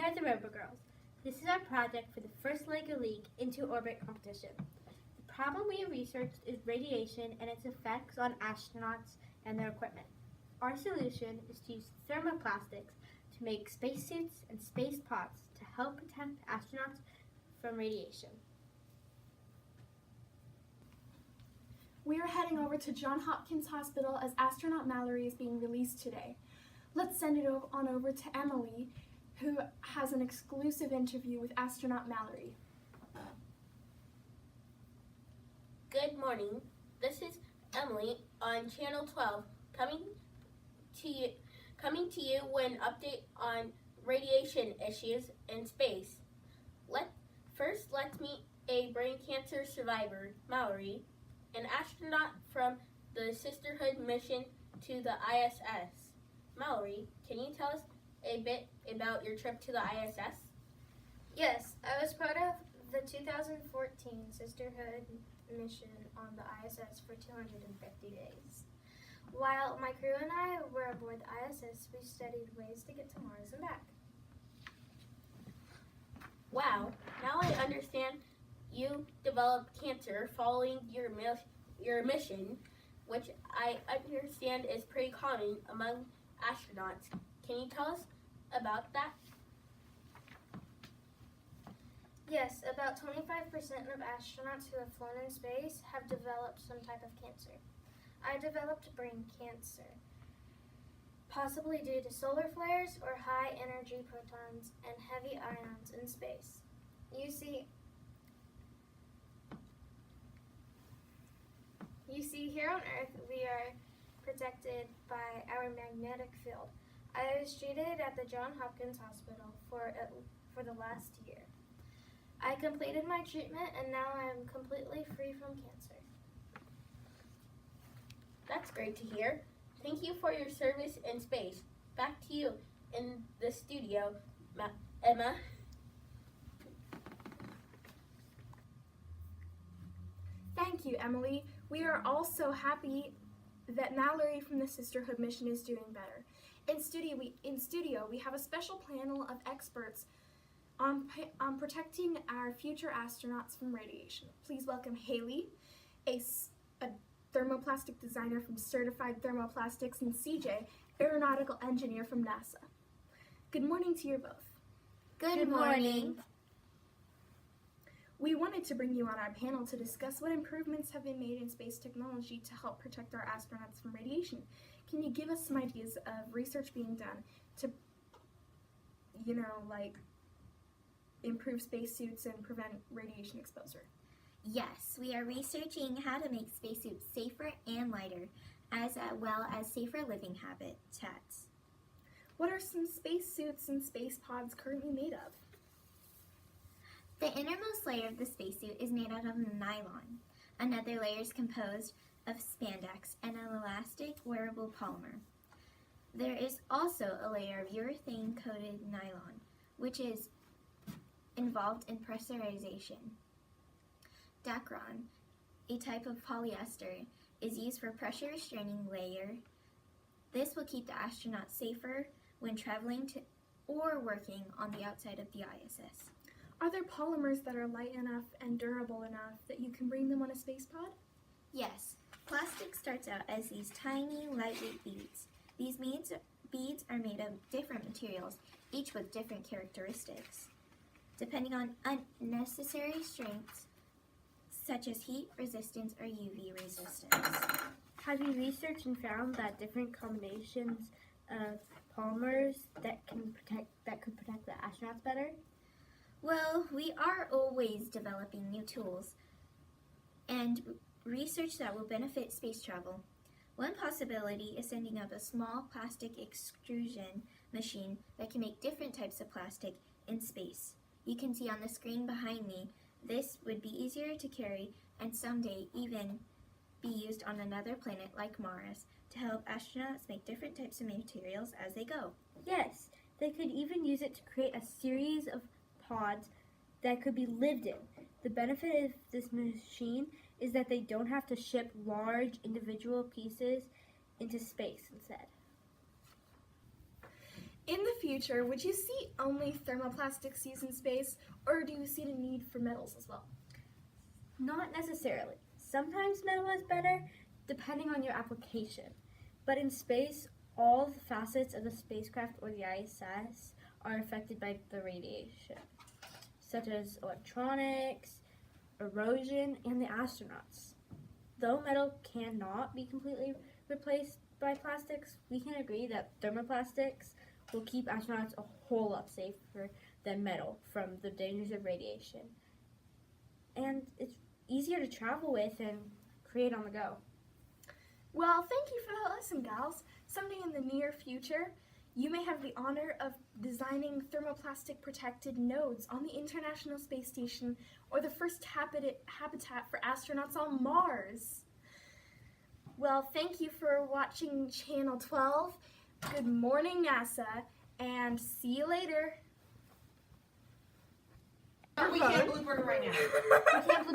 are the ROBO Girls. This is our project for the first LEGO League Into Orbit competition. The problem we have researched is radiation and its effects on astronauts and their equipment. Our solution is to use thermoplastics to make spacesuits and space pods to help protect astronauts from radiation. We are heading over to Johns Hopkins Hospital as astronaut Mallory is being released today. Let's send it on over to Emily, who has an exclusive interview with astronaut Mallory. Good morning. This is Emily on Channel 12 coming to you with an update on radiation issues in space. Let's meet a brain cancer survivor, Mallory, an astronaut from the Sisterhood mission to the ISS. Mallory, can you tell us a bit about your trip to the ISS? Yes, I was part of the 2014 Sisterhood mission on the ISS for 250 days. While my crew and I were aboard the ISS, we studied ways to get to Mars and back. Wow, now I understand you developed cancer following your mission, which I understand is pretty common among astronauts. Can you tell us about that? Yes, about 25% of astronauts who have flown in space have developed some type of cancer. I developed brain cancer, possibly due to solar flares or high energy protons and heavy ions in space. You see, here on Earth, we are protected by our magnetic field. I was treated at the Johns Hopkins Hospital for the last year. I completed my treatment and now I am completely free from cancer. That's great to hear. Thank you for your service in space. Back to you in the studio, Emma. Thank you, Emily. We are also happy that Mallory from the Sisterhood mission is doing better. In studio, we have a special panel of experts on protecting our future astronauts from radiation. Please welcome Haley, a thermoplastic designer from Certified Thermoplastics, and CJ, aeronautical engineer from NASA. Good morning to you both. Good morning. We wanted to bring you on our panel to discuss what improvements have been made in space technology to help protect our astronauts from radiation. Can you give us some ideas of research being done to, improve spacesuits and prevent radiation exposure? Yes, we are researching how to make spacesuits safer and lighter, as well as safer living habitats. What are some spacesuits and space pods currently made of? The innermost layer of the spacesuit is made out of nylon. Another layer is composed of spandex and an elastic wearable polymer. There is also a layer of urethane-coated nylon, which is involved in pressurization. Dacron, a type of polyester, is used for pressure restraining layer. This will keep the astronauts safer when traveling to or working on the outside of the ISS. Are there polymers that are light enough and durable enough that you can bring them on a space pod? Yes, plastic starts out as these tiny, lightweight beads. These beads are made of different materials, each with different characteristics, depending on unnecessary strengths, such as heat resistance or UV resistance. Have you researched and found that different combinations of polymers that could protect the astronauts better? Well, we are always developing new tools and research that will benefit space travel. One possibility is sending up a small plastic extrusion machine that can make different types of plastic in space. You can see on the screen behind me, this would be easier to carry and someday even be used on another planet like Mars to help astronauts make different types of materials as they go. Yes, they could even use it to create a series of pods that could be lived in. The benefit of this machine is that they don't have to ship large individual pieces into space instead. In the future, would you see only thermoplastics used in space, or do you see the need for metals as well? Not necessarily. Sometimes metal is better, depending on your application. But in space, all the facets of the spacecraft or the ISS are affected by the radiation, such as electronics, erosion, and the astronauts. Though metal cannot be completely replaced by plastics, we can agree that thermoplastics will keep astronauts a whole lot safer than metal from the dangers of radiation. And it's easier to travel with and create on the go. Well, thank you for that lesson, gals. Someday in the near future, you may have the honor of designing thermoplastic protected nodes on the International Space Station or the first habitat for astronauts on Mars. Well, thank you for watching Channel 12. Good morning, NASA, and see you later. We can't blooper right now. We can't